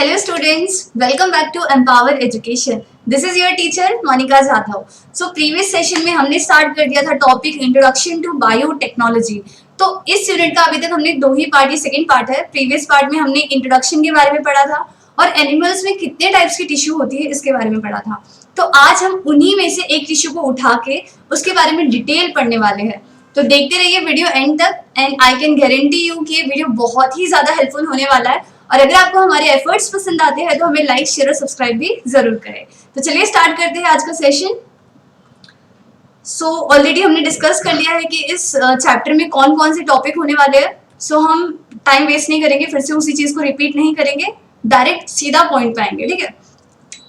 Hello students, welcome back to Empower Education. This is your teacher Monica Jadhav. So previous session में हमने start कर दिया था topic introduction to biotechnology. तो इस यूनिट का अभी तक हमने दो ही पार्ट, ये सेकंड पार्ट है. प्रीवियस पार्ट में हमने इंट्रोडक्शन के बारे में पढ़ा था और एनिमल्स में कितने टाइप्स की टिश्यू होती है इसके बारे में पढ़ा था. तो आज हम उन्हीं में से एक टिश्यू को उठा के उसके बारे में डिटेल पढ़ने वाले हैं. तो देखते रहिए वीडियो एंड तक and I can guarantee you कि ये वीडियो बहुत ही ज्यादा हेल्पफुल होने वाला है. और अगर आपको हमारे एफर्ट्स पसंद आते हैं तो हमें लाइक शेयर और सब्सक्राइब भी जरूर करें. तो चलिए स्टार्ट करते हैं आज का सेशन. सो ऑलरेडी हमने डिस्कस कर लिया है कि इस चैप्टर में कौन कौन से टॉपिक होने वाले हैं. सो हम टाइम वेस्ट नहीं करेंगे, फिर से उसी चीज को रिपीट नहीं करेंगे, डायरेक्ट सीधा पॉइंट पे आएंगे. ठीक है.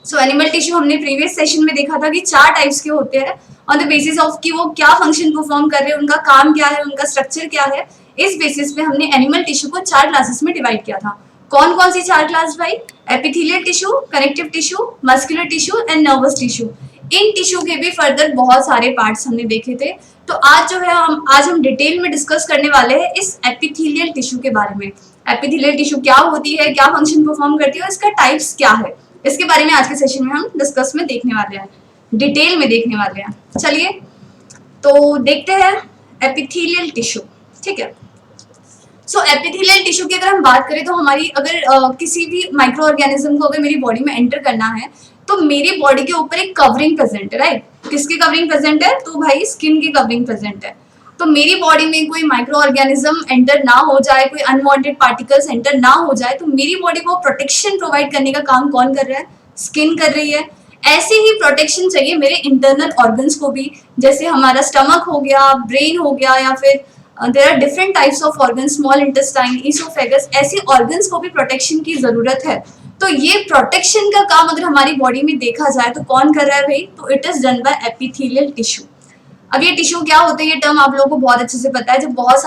सो एनिमल टिश्यू हमने प्रीवियस सेशन में देखा था कि 4 टाइप्स के होते हैं ऑन द बेसिस ऑफ कि वो क्या फंक्शन परफॉर्म कर रहे हैं, उनका काम क्या है, उनका स्ट्रक्चर क्या है. इस बेसिस पे हमने एनिमल टिश्यू को 4 क्लासेस में डिवाइड किया था. कौन कौन सी 4 क्लास भाई? Epithelial tissue, connective tissue, muscular tissue and nervous tissue. In tissue के भी फर्दर बहुत सारे पार्ट्स हमने देखे थे. तो आज जो है हम डिटेल में डिस्कस करने वाले हैं इस एपिथेलियल टिश्यू के बारे में. एपिथेलियल टिश्यू क्या होती है, क्या फंक्शन परफॉर्म करती है और इसका टाइप्स क्या है, इसके बारे में आज के सेशन में हम डिस्कस में देखने वाले हैं, डिटेल में देखने वाले हैं. चलिए तो देखते हैं एपिथेलियल टिश्यू. ठीक है. सो एपिथेलियल टिश्यू की अगर हम बात करें तो हमारी अगर किसी भी माइक्रो ऑर्गेनिज्म को अगर मेरी बॉडी में एंटर करना है तो मेरी बॉडी के ऊपर एक कवरिंग प्रेजेंट है. राइट. किसकी कवरिंग प्रेजेंट है? तो भाई स्किन की कवरिंग प्रेजेंट है. तो मेरी बॉडी में कोई माइक्रो ऑर्गेनिज्म एंटर ना हो जाए, कोई अनवांटेड पार्टिकल्स एंटर ना हो जाए, तो मेरी बॉडी को प्रोटेक्शन प्रोवाइड करने का काम कौन कर रहा है? स्किन कर रही है. ऐसे ही प्रोटेक्शन चाहिए मेरे इंटरनल ऑर्गन्स को भी, जैसे हमारा स्टमक हो गया, ब्रेन हो गया, या फिर there are different types of organ, small intestine, oesophagus, ऐसी ऑर्गन्स को भी प्रोटेक्शन की जरूरत है. तो ये प्रोटेक्शन का काम अगर हमारी बॉडी में देखा जाए तो कौन कर रहा है भाई? तो it is done by epithelial tissue. अब ये टिश्यू क्या होते हैं, ये टर्म आप लोगों को बहुत अच्छे से पता है. जब बहुत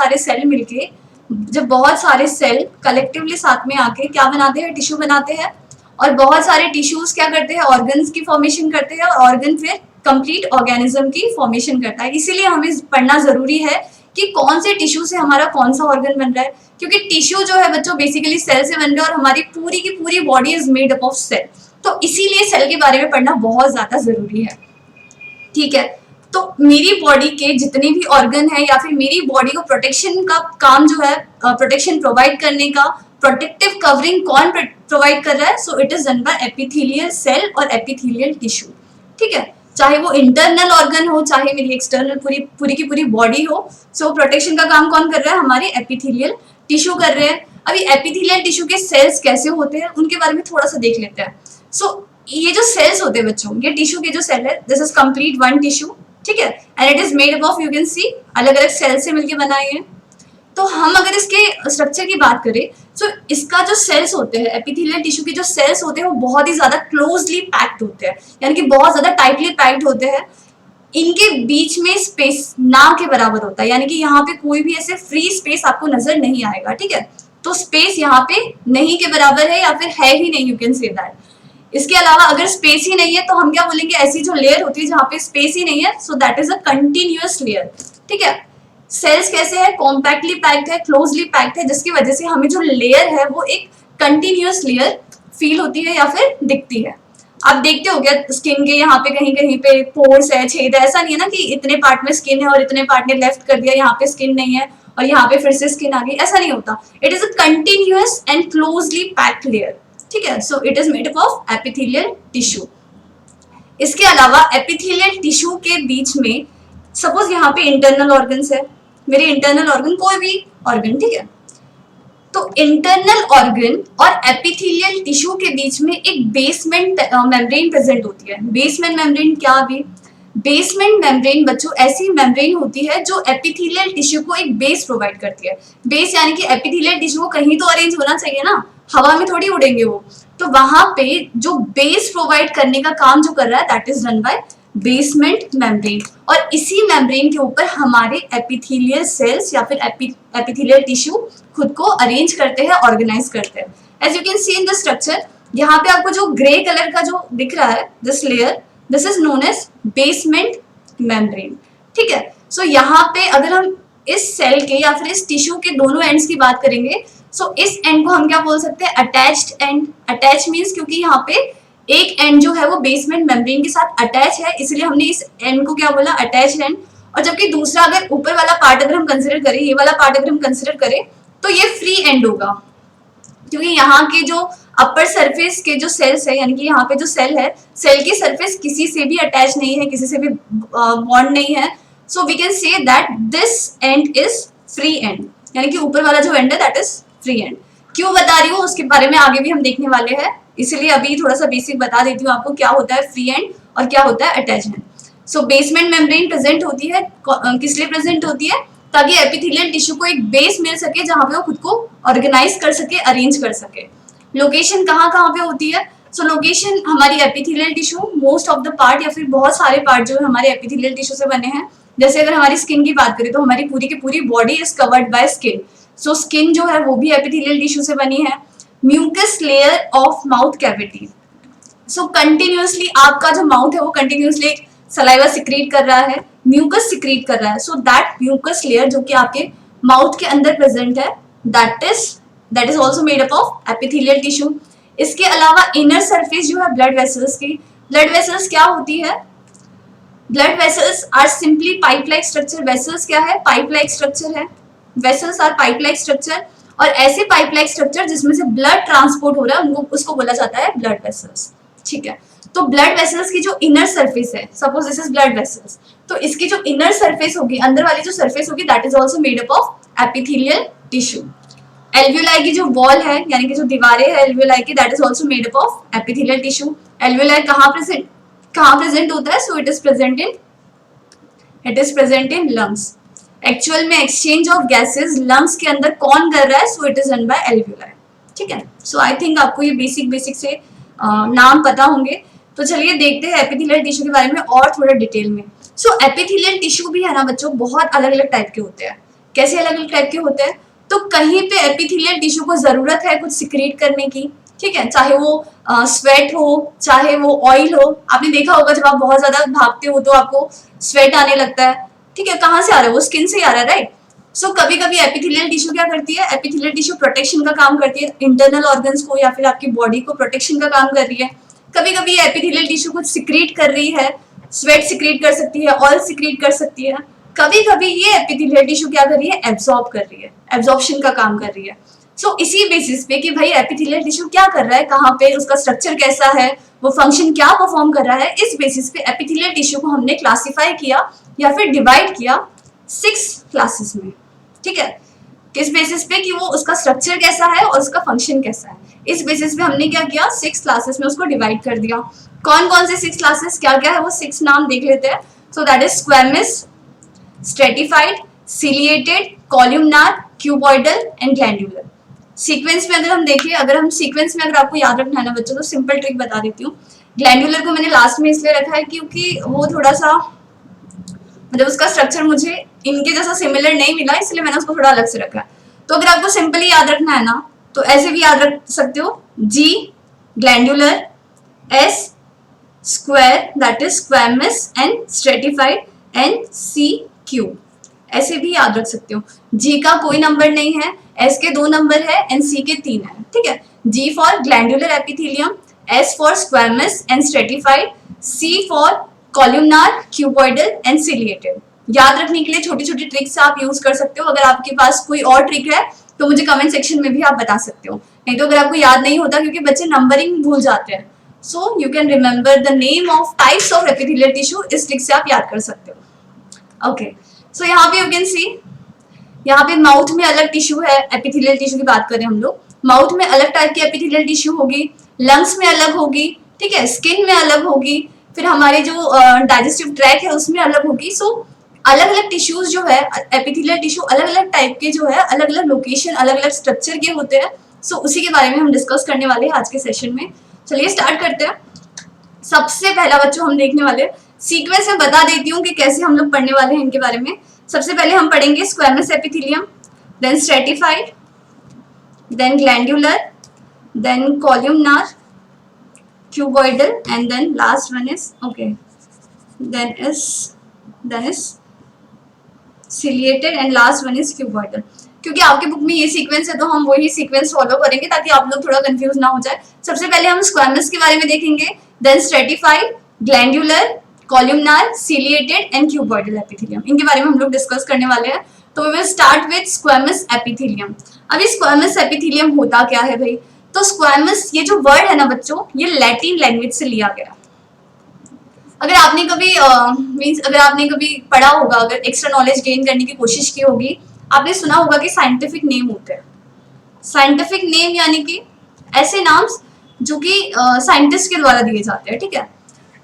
सारे सेल कलेक्टिवली साथ में आके क्या बनाते हैं? टिश्यू बनाते हैं. और बहुत सारे टिश्यूज क्या करते हैं? ऑर्गन्स की फॉर्मेशन करते हैं और ऑर्गन फिर कंप्लीट ऑर्गेनिज्म की फॉर्मेशन करता है. इसीलिए हमें पढ़ना जरूरी है कि कौन से टिश्यू से हमारा कौन सा ऑर्गन बन रहा है, क्योंकि टिश्यू जो है बच्चों बेसिकली सेल से बन रहा है और हमारी पूरी की पूरी body is made up of cell. तो इसीलिए सेल के बारे में पढ़ना बहुत ज्यादा जरूरी है. ठीक है. तो मेरी बॉडी के जितने भी ऑर्गन है या फिर मेरी बॉडी को प्रोटेक्शन का काम जो है, प्रोटेक्शन प्रोवाइड करने का, प्रोटेक्टिव कवरिंग कौन प्रोवाइड कर रहा है? So it is done by epithelial cell और एपिथेलियल टिश्यू. ठीक है. चाहे वो इंटरनल ऑर्गन हो, चाहे मेरी एक्सटर्नल पूरी की पूरी बॉडी हो, सो प्रोटेक्शन का काम कौन कर रहा है? हमारे एपिथेलियल टिश्यू कर रहे हैं. अभी एपिथेलियल टिश्यू के सेल्स कैसे होते हैं उनके बारे में थोड़ा सा देख लेते हैं. सो ये जो सेल्स होते हैं बच्चों, ये टिश्यू के जो सेल है, this is complete one tissue. ठीक है. And it is made up of, you can सी, अलग अलग सेल से मिलकर बनाए हैं. तो हम अगर इसके स्ट्रक्चर की बात करें तो इसका जो सेल्स होते हैं, एपिथेलियल टिश्यू के जो सेल्स होते हैं वो बहुत ही ज्यादा क्लोजली पैक्ड होते हैं, यानी कि बहुत ज्यादा टाइटली पैक्ड होते हैं. इनके बीच में स्पेस ना के बराबर होता है, यानी कि यहाँ पे कोई भी ऐसे फ्री स्पेस आपको नजर नहीं आएगा. ठीक है. तो स्पेस यहाँ पे नहीं के बराबर है या फिर है ही नहीं, यू कैन से दैट. इसके अलावा अगर स्पेस ही नहीं है तो हम क्या बोलेंगे? ऐसी जो लेयर होती है जहाँ पे स्पेस ही नहीं है, so that is a continuous layer. ठीक है. सेल्स कैसे है? कॉम्पैक्टली पैक्ड है, क्लोजली पैक्ड है, जिसकी वजह से हमें जो लेयर है वो एक कंटिन्यूअस लेयर फील होती है या फिर दिखती है. आप देखते हो क्या स्किन के यहाँ पे कहीं कहीं पे पोर्स है, छेद है. ऐसा नहीं है ना कि इतने पार्ट में स्किन है और इतने पार्ट ने लेफ्ट कर दिया, यहाँ पे स्किन नहीं है और यहाँ पे फिर से स्किन आ गई. ऐसा नहीं होता. It is a continuous and closely packed layer. ठीक है. So it is made up of epithelial tissue. इसके अलावा एपिथेलियल टिश्यू के बीच में सपोज यहाँ पे इंटरनल ऑर्गन्स है, मेरे इंटरनल ऑर्गन, कोई भी ऑर्गन. ठीक है. तो इंटरनल ऑर्गन और एपिथेलियल टिश्यू के बीच में एक बेसमेंट मेम्ब्रेन प्रेजेंट होती है. बेसमेंट मेम्ब्रेन क्या? अभी बेसमेंट मेम्ब्रेन बच्चों ऐसी मेम्ब्रेन होती है जो एपिथेलियल टिश्यू को एक बेस प्रोवाइड करती है. बेस यानी कि एपिथेलियल टिश्यू को कहीं तो अरेंज होना चाहिए ना, हवा में थोड़ी उड़ेंगे वो. तो वहां पे जो बेस प्रोवाइड करने का काम जो कर रहा है that is done bye basement membrane. और इसी मेम्ब्रेन के ऊपर हमारे एपिथेलियल सेल्स या फिर एपिथेलियल टिश्यू खुद को अरेंज करते हैं, ऑर्गेनाइज करते हैं. As you can see in the structure, यहाँ पे आपको जो ग्रे कलर का जो दिख रहा है, this layer, this is known as basement membrane. ठीक है. सो यहाँ पे अगर हम इस सेल के या फिर इस टिश्यू के दोनों एंड्स की बात करेंगे सो इस एंड को हम क्या बोल सकते हैं, अटैच्ड एंड। अटैच मीन्स क्योंकि यहाँ पे एक एंड जो है वो बेसमेंट मेम्ब्रेन के साथ अटैच है, इसलिए हमने इस एंड को क्या बोला, अटैच एंड। और जबकि दूसरा अगर ऊपर वाला पार्ट अगर हम कंसिडर करें, ये वाला पार्ट अगर हम कंसिडर करें, तो ये फ्री एंड होगा, क्योंकि यहाँ के जो अपर सरफेस के जो सेल्स है, यानी कि यहाँ पे जो सेल है, सेल की सरफेस किसी से भी अटैच नहीं है, किसी से भी बॉन्ड नहीं है। So we can say that this end is free end, यानी कि ऊपर वाला जो एंड है दैट इज फ्री एंड। क्यों बता रही हूँ उसके बारे में आगे भी हम देखने वाले हैं, इसलिए अभी थोड़ा सा बेसिक बता देती हूँ आपको क्या होता है फ्री एंड और क्या होता है attach and. So basement membrane present होती है, किस लिए प्रेजेंट होती है, ताकि एपिथेलियल टिश्यू को एक बेस मिल सके जहां पे वो खुद को ऑर्गेनाइज कर सके, अरेंज कर सके। लोकेशन कहाँ कहाँ पे होती है, सो लोकेशन हमारी epithelial tissue most of the part या फिर बहुत सारे पार्ट जो है हमारे एपिथेलियल टिश्यू से बने हैं। जैसे अगर हमारी स्किन की बात करें तो हमारी पूरी की पूरी body is covered by skin, so skin जो है वो भी एपिथेलियल टिश्यू से बनी है। Mucus layer of mouth cavity, so continuously आपका जो माउथ है वो कंटिन्यूअसली सलाइवा सिक्रीट कर रहा है, म्यूकस सिक्रीट कर रहा है। सो दैट म्यूकस लेयर जो कि आपके माउथ के अंदर प्रेजेंट है, that is also made up of epithelial tissue. इसके अलावा इनर सरफेस जो है ब्लड वेसल्स की, ब्लड वेसल्स क्या होती है, blood vessels are simply pipe like structure. Vessels क्या है, पाइप लाइक स्ट्रक्चर है, vessels are pipe like structure. और ऐसे पाइप लाइक स्ट्रक्चर जिसमें से ब्लड ट्रांसपोर्ट हो रहा है उनको उसको बोला जाता है ब्लड वेसल्स, ठीक है। तो ब्लड वेसल्स की जो इनर सरफेस है, suppose this is blood vessels, तो इसकी जो इनर सरफेस होगी, अंदर वाली जो सरफेस होगी, that is also made up of epithelial tissue. Alveoli की जो वॉल है, यानी कि जो दीवारें हैं एल्वियोलाई की, that is also made up of epithelial tissue. Alveoli कहाँ प्रेजेंट होता है, so it is present in lungs. Actual में एक्सचेंज ऑफ गैसेस लंग्स के अंदर कौन कर रहा है, so it is done bye alveoli, ठीक है। सो आई थिंक आपको ये बेसिक से नाम पता होंगे। तो चलिए देखते हैं एपिथेलियल टिश्यू के बारे में और थोड़ा डिटेल में। सो एपिथेलियल टिश्यू भी है ना बच्चों, बहुत अलग अलग टाइप के होते हैं। कैसे अलग अलग टाइप के होते हैं, तो कहीं पे एपिथेलियल टिश्यू को जरूरत है कुछ सिक्रीट करने की, ठीक है, चाहे वो स्वेट हो, चाहे वो ऑयल हो। आपने देखा होगा जब आप बहुत ज्यादा भागते हो तो आपको स्वेट आने लगता है, ठीक है, कहाँ से आ रहा है, वो स्किन से आ रहा है, राइट। सो कभी कभी एपिथेलियल टिश्यू क्या करती है, एपिथेलियल टिश्यू प्रोटेक्शन का काम करती है, इंटरनल ऑर्गन्स को या फिर आपकी बॉडी को प्रोटेक्शन का काम कर रही है। कभी कभी एपिथेलियल टिश्यू कुछ सिक्रीट कर रही है, स्वेट सिक्रीट कर सकती है, ऑयल सिक्रीट कर सकती है। कभी कभी ये एपिथेलियल टिश्यू क्या कर रही है, एब्जॉर्ब कर रही है, एब्जॉर्प्शन का काम कर रही है। सो इसी बेसिस पे कि भाई एपिथेलियल टिश्यू क्या कर रहा है, कहाँ पे, उसका स्ट्रक्चर कैसा है, वो फंक्शन क्या परफॉर्म कर रहा है, इस बेसिस पे एपिथेलियल टिश्यू को हमने क्लासिफाई किया या फिर डिवाइड किया 6 क्लासेस में, ठीक है। किस बेसिस पे कि वो उसका स्ट्रक्चर कैसा है और उसका फंक्शन कैसा है, इस बेसिस पे हमने क्या किया, 6 क्लासेस में उसको डिवाइड कर दिया। कौन कौन से 6 क्लासेस, क्या क्या है वो 6 नाम देख लेते हैं। So that is squamous, stratified, ciliated, columnar, cuboidal and glandular. Sequence में अगर हम देखें, अगर आपको याद रखना है ना बच्चों, तो सिंपल ट्रिक बता देती हूँ। ग्लैंडुलर को मैंने लास्ट में इसलिए रखा है क्योंकि वो थोड़ा सा मतलब उसका स्ट्रक्चर मुझे इनके जैसा सिमिलर नहीं मिला, इसलिए मैंने उसको थोड़ा अलग से रखा है। तो अगर आपको सिंपली याद रखना है ना तो ऐसे भी याद रख सकते हो, G glandular, S square that is squamous and stratified, and C Q, ऐसे भी याद रख सकते हो। जी का कोई नंबर नहीं है, एस के 2 नंबर है एंड सी के 3 है, ठीक है। G for glandular epithelium, S for squamous and stratified, C for columnar, cuboidal and ciliated. याद रखने के लिए छोटी छोटी ट्रिक्स आप यूज कर सकते हो। अगर आपके पास कोई और ट्रिक है तो मुझे कमेंट सेक्शन में भी आप बता सकते हो, नहीं तो अगर आपको याद नहीं होता, क्योंकि बच्चे नंबरिंग भूल जाते हैं, so you can remember the name of types of epithelial tissue, इस ट्रिक से आप याद कर सकते हो। ओके, सो यहाँ पे यू कैन सी, यहाँ पे माउथ में अलग टिश्यू है, एपिथेलियल टिश्यू की बात करें हम लोग, माउथ में अलग टाइप की एपिथेलियल टिश्यू होगी, लंग्स में अलग होगी, ठीक है, स्किन में अलग होगी, फिर हमारे जो डाइजेस्टिव ट्रैक है उसमें अलग होगी। सो अलग अलग टिश्यूज जो है एपिथेलियल टिश्यू अलग अलग टाइप के जो है, अलग अलग लोकेशन, अलग अलग स्ट्रक्चर के होते हैं। सो उसी के बारे में हम डिस्कस करने वाले हैं आज के सेशन में। चलिए स्टार्ट करते हैं। सबसे पहला बच्चों हम देखने वाले, सीक्वेंस में बता देती हूँ कि कैसे हम लोग पढ़ने वाले हैं इनके बारे में। सबसे पहले हम पढ़ेंगे squamous epithelium, then stratified, then glandular, then columnar, cuboidal, and then last one is then is ciliated and last one is cuboidal. क्योंकि आपके बुक में ये सीक्वेंस है तो हम वही सीक्वेंस फॉलो करेंगे ताकि आप लोग थोड़ा कंफ्यूज ना हो जाए। सबसे पहले हम स्क्वैमस के बारे में देखेंगे, then stratified, glandular, columnar, ciliated and cuboidal epithelium, इनके बारे में हम लोग डिस्कस करने वाले हैं। तो we will start with squamous epithelium. अभी स्क्वैमस एपिथेलियम होता क्या है भाई? तो स्क्वैमस, ये जो वर्ड है ना बच्चों, ये लैटिन लैंग्वेज से लिया गया। अगर आपने कभी अगर आपने कभी पढ़ा होगा, अगर एक्स्ट्रा नॉलेज गेन करने की कोशिश की होगी, आपने सुना होगा कि साइंटिफिक नेम होते हैं। साइंटिफिक नेम यानी कि ऐसे नाम्स जो कि साइंटिस्ट के द्वारा दिए जाते हैं, ठीक है।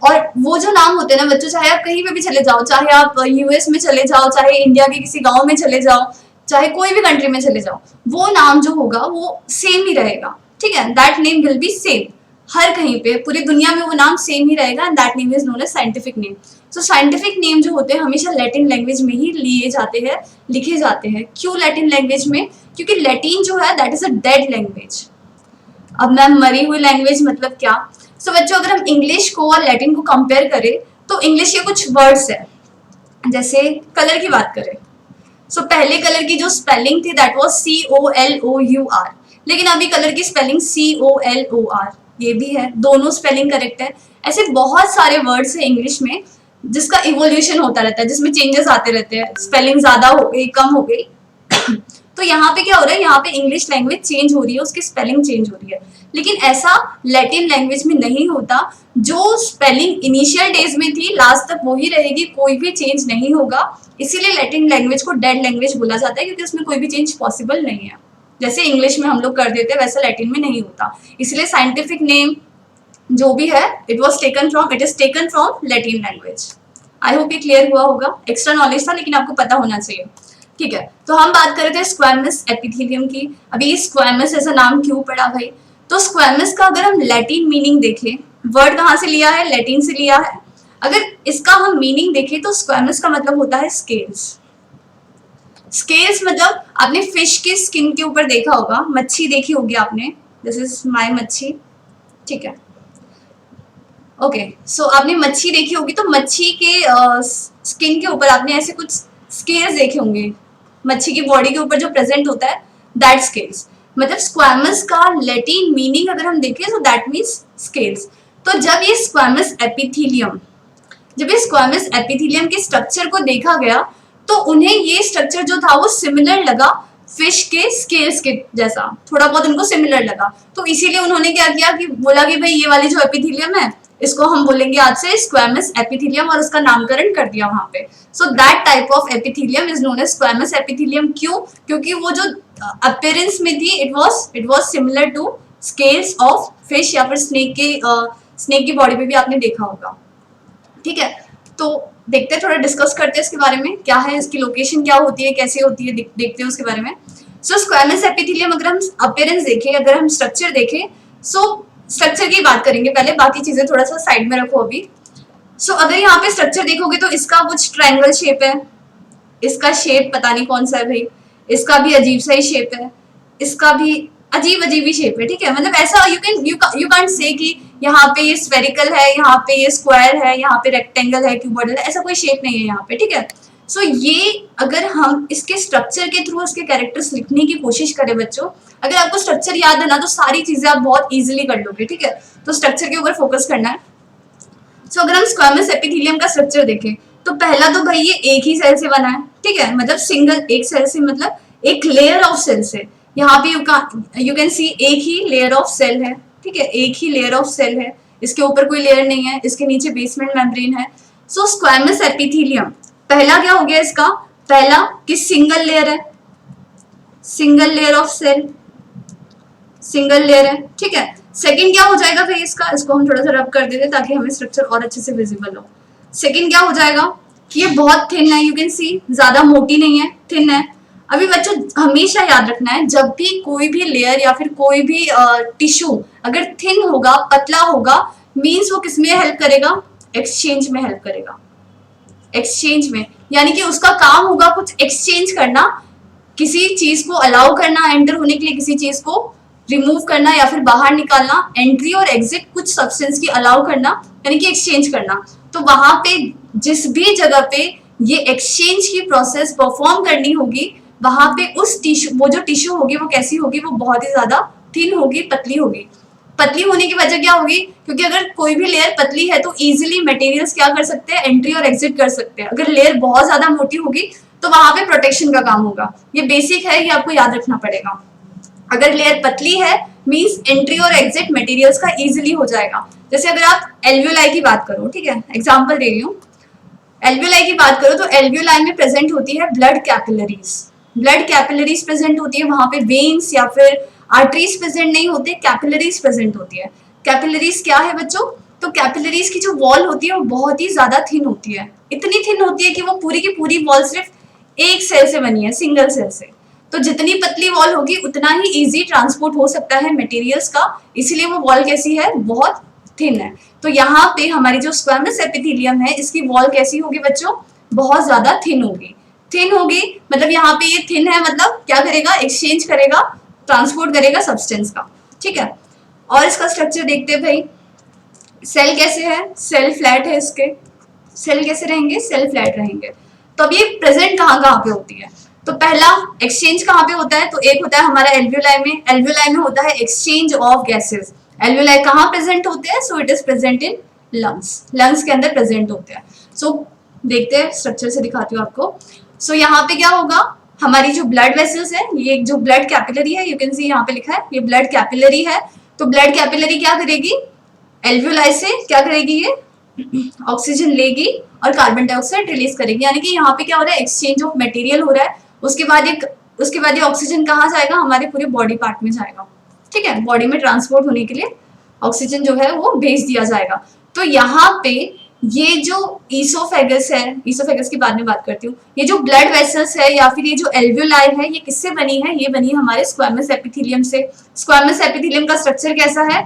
और वो जो नाम होते हैं ना बच्चों, चाहे आप कहीं पे भी चले जाओ, चाहे आप यूएस में चले जाओ, चाहे इंडिया के किसी गांव में चले जाओ, चाहे कोई भी कंट्री में चले जाओ, वो नाम जो होगा वो सेम ही रहेगा, ठीक है। That name will be same, हर कहीं पे पूरी दुनिया में वो नाम सेम ही रहेगा, and that name is known as scientific name. So scientific name जो होते हैं हमेशा लैटिन लैंग्वेज में ही लिए जाते हैं, लिखे जाते हैं। क्यों लैटिन लैंग्वेज में? क्योंकि लैटिन जो है that is a dead language. अब मैम मरी हुई लैंग्वेज मतलब क्या? सो बच्चों, अगर हम इंग्लिश को और लैटिन को कंपेयर करें तो इंग्लिश के कुछ वर्ड्स है, जैसे कलर की बात करें, सो पहले कलर की जो स्पेलिंग थी दैट वाज COLOUR, लेकिन अभी कलर की स्पेलिंग COLOR, ये भी है, दोनों स्पेलिंग करेक्ट है। ऐसे बहुत सारे वर्ड्स है इंग्लिश में जिसका इवोल्यूशन होता रहता है, जिसमें चेंजेस आते रहते हैं, स्पेलिंग ज्यादा हो गई, कम हो गई। तो यहाँ पे क्या हो रहा है, यहाँ पे इंग्लिश लैंग्वेज चेंज हो रही है, उसकी स्पेलिंग चेंज हो रही है, लेकिन ऐसा लैटिन लैंग्वेज में नहीं होता। जो स्पेलिंग इनिशियल डेज में थी लास्ट तक वही रहेगी, कोई भी चेंज नहीं होगा। इसीलिए लैटिन लैंग्वेज को डेड लैंग्वेज बोला जाता है, क्योंकि उसमें कोई भी चेंज पॉसिबल नहीं है। जैसे इंग्लिश में हम लोग कर देते हैं वैसा लैटिन में नहीं होता। इसलिए साइंटिफिक नेम जो भी है it is taken from Latin language. I hope ये क्लियर हुआ होगा। एक्स्ट्रा नॉलेज था लेकिन आपको पता होना चाहिए, ठीक है। तो हम बात कर रहे थे स्क्वैमस एपिथेलियम की। अभी स्क्वैमस ऐसा नाम क्यों पड़ा भाई? तो स्क्वैमस का अगर हम लैटिन मीनिंग देखें, वर्ड कहाँ से लिया है? लैटिन से लिया है। अगर इसका हम मीनिंग देखें तो स्क्वैमस का मतलब होता है स्केल्स। स्केल्स मतलब आपने फिश के स्किन के ऊपर देखा होगा, मच्छी देखी होगी आपने, दिस इज माय मच्छी, ठीक है, ओके। सो आपने मच्छी देखी होगी, तो मच्छी के स्किन के ऊपर आपने ऐसे कुछ स्केल्स देखे होंगे, मच्छी की बॉडी के ऊपर जो प्रेजेंट होता है दैट स्केल्स। मतलब स्क्वैमस का लैटिन मीनिंग अगर हम देखें तो दैट मीन्स स्केल्स। तो जब ये स्क्वैमस एपिथेलियम के स्ट्रक्चर को देखा गया तो उन्हें ये स्ट्रक्चर जो था वो सिमिलर लगा फिश के स्केल्स के जैसा, थोड़ा बहुत उनको सिमिलर लगा। तो इसीलिए उन्होंने क्या किया कि बोला कि भाई ये वाली जो एपिथेलियम है इसको हम बोलेंगे आज से स्क्वैमस एपिथेलियम, और उसका नामकरण कर दिया वहां पे। So that type of epithelium is known as squamous epithelium. क्यों? क्योंकि वो जो अपीयरेंस में थी it was similar to scales of fish, या फिर स्नेक की बॉडी पे भी आपने देखा होगा, ठीक है। तो देखते हैं, थोड़ा डिस्कस करते हैं इसके बारे में, क्या है इसकी लोकेशन, क्या होती है, कैसे होती है, देखते हैं उसके बारे में। सो स्क्वैमस एपिथेलियम अगर हम अपीयरेंस देखें, अगर हम स्ट्रक्चर देखें, सो स्ट्रक्चर की बात करेंगे पहले, बाकी चीजें थोड़ा सा साइड में रखो अभी। सो अगर यहाँ पे स्ट्रक्चर देखोगे तो इसका कुछ ट्रायंगल शेप है, इसका शेप पता नहीं कौन सा है भाई, इसका भी अजीब सा ही शेप है, इसका भी अजीब ही शेप है, ठीक है। मतलब ऐसा यू कांट से कि यहाँ पे ये स्फेरिकल है, यहाँ पे ये स्क्वायर है, यहाँ पे रेक्टेंगल है, क्यूबॉइडल है, ऐसा कोई शेप नहीं है यहाँ पे, ठीक है। सो ये अगर हम इसके स्ट्रक्चर के थ्रू इसके कैरेक्टर्स लिखने की कोशिश करें बच्चों, अगर आपको स्ट्रक्चर याद है ना तो सारी चीजें आप बहुत इजीली कर लोगे, ठीक है। तो स्ट्रक्चर के ऊपर फोकस करना है। सो अगर हम स्क्वैमस एपिथेलियम का स्ट्रक्चर देखें तो पहला तो भाई ये एक ही सेल से बना है, ठीक है, मतलब सिंगल एक सेल से, मतलब एक लेयर ऑफ सेल से। यहाँ पे यू कैन सी एक ही लेयर ऑफ सेल है, ठीक है, एक ही लेयर ऑफ सेल है, इसके ऊपर कोई लेयर नहीं है, इसके नीचे बेसमेंट मेम्ब्रेन है। सो स्क्वैमस एपिथेलियम पहला क्या हो गया इसका? पहला कि सिंगल लेयर है, single layer of cell, single layer है, ठीक है। सेकंड क्या हो जाएगा फिर इसको हम थोड़ा सा रब कर देते ताकि हमें स्ट्रक्चर और अच्छे से विजिबल हो। सेकंड क्या हो जाएगा कि ये बहुत थिन है, यू कैन सी, ज्यादा मोटी नहीं है, थिन है। अभी बच्चों हमेशा याद रखना है, जब भी कोई भी लेयर या फिर कोई भी टिश्यू अगर थिन होगा, पतला होगा, मीन्स वो किस में हेल्प करेगा? एक्सचेंज में हेल्प करेगा, एक्सचेंज में, यानी कि उसका काम होगा कुछ एक्सचेंज करना, किसी चीज को अलाउ करना एंटर होने के लिए, किसी चीज को रिमूव करना या फिर बाहर निकालना, एंट्री और एग्जिट कुछ सब्सटेंस की अलाउ करना, यानी कि एक्सचेंज करना। तो वहां पे जिस भी जगह पे ये एक्सचेंज की प्रोसेस परफॉर्म करनी होगी वहां पे उस टिश्यू, वो जो टिश्यू होगी वो कैसी होगी, वो बहुत ही ज्यादा थिन होगी, पतली होगी। पतली होने की वजह क्या होगी, क्योंकि अगर कोई भी लेयर पतली है तो इजीली मटेरियल्स क्या कर सकते हैं, एंट्री और एग्जिट कर सकते हैं। अगर लेयर बहुत ज्यादा मोटी होगी तो वहां पे प्रोटेक्शन का काम होगा। ये बेसिक है, ये आपको याद रखना पड़ेगा। अगर लेयर पतली है मींस एंट्री और एग्जिट मटेरियल्स का इजीली हो जाएगा। जैसे अगर आप एल्वियोलाई की बात करो, ठीक है, एग्जांपल दे रही हूँ, एल्वियोलाई की बात करो तो एल्वियोलाई में प्रेजेंट होती है blood capillaries. Blood capillaries present होती है, वहां पे वेन्स या फिर आर्टरीज प्रेजेंट नहीं होते, कैपिलरीज प्रेजेंट होती है। कैपिलरीज क्या है बच्चों, तो कैपिलरीज की जो वॉल होती है वो बहुत ही ज्यादा थिन होती है। इतनी थिन होती है कि वो पूरी की पूरी वॉल सिर्फ एक सेल से बनी है, सिंगल सेल से। तो जितनी पतली वॉल होगी उतना ही इजी ट्रांसपोर्ट हो सकता है मटेरियल्स का, इसलिए वो वॉल कैसी है, बहुत थिन है। तो यहाँ पे हमारी जो स्क्वैमस एपिथेलियम है इसकी वॉल कैसी होगी बच्चों, बहुत ज्यादा थिन होगी। थिन होगी मतलब यहाँ पे ये थिन है, मतलब क्या करेगा, एक्सचेंज करेगा, ट्रांसपोर्ट करेगा सब्सटेंस का, ठीक है। और इसका स्ट्रक्चर देखते हैं भाई, सेल कैसे है, सेल फ्लैट है, इसके सेल कैसे रहेंगे, सेल फ्लैट रहेंगे। तो अब ये प्रेजेंट कहाँ कहाँ पे होती है, तो पहला एक्सचेंज कहाँ पे होता है, तो एक होता है हमारा एल्वियोलाई में। एल्वियोलाई में होता है एक्सचेंज ऑफ गैसेस। एल्वियोलाई कहाँ प्रेजेंट होते हैं, सो it is present in lungs, lungs के अंदर प्रेजेंट होते हैं। सो देखते हैं, स्ट्रक्चर से दिखाती हूँ आपको। सो यहाँ पे क्या होगा, हमारी जो ब्लड वेसल्स है, ये जो ब्लड कैपिलरी है, यू कैन सी यहाँ पे लिखा है ये ब्लड कैपिलरी है। तो ब्लड कैपिलरी क्या करेगी, एल्वियोलाई से क्या करेगी, ये ऑक्सीजन लेगी और कार्बन डाइऑक्साइड रिलीज करेगी। यानी कि यहाँ पे क्या हो रहा है, एक्सचेंज ऑफ मटेरियल हो रहा है। उसके बाद ये ऑक्सीजन कहाँ जाएगा, हमारे पूरे बॉडी पार्ट में जाएगा, ठीक है। बॉडी में ट्रांसपोर्ट होने के लिए ऑक्सीजन जो है वो भेज दिया जाएगा। तो यहाँ पे ये जो ईसोफेगस है, ईसोफेगस की बाद में बात करती हूँ, ये जो ब्लड वेसल्स है या फिर ये जो एल्वियोलाई है, ये किससे बनी है, ये बनी है हमारे स्क्वैमस एपिथेलियम से। स्क्वैमस एपिथेलियम का स्ट्रक्चर कैसा है,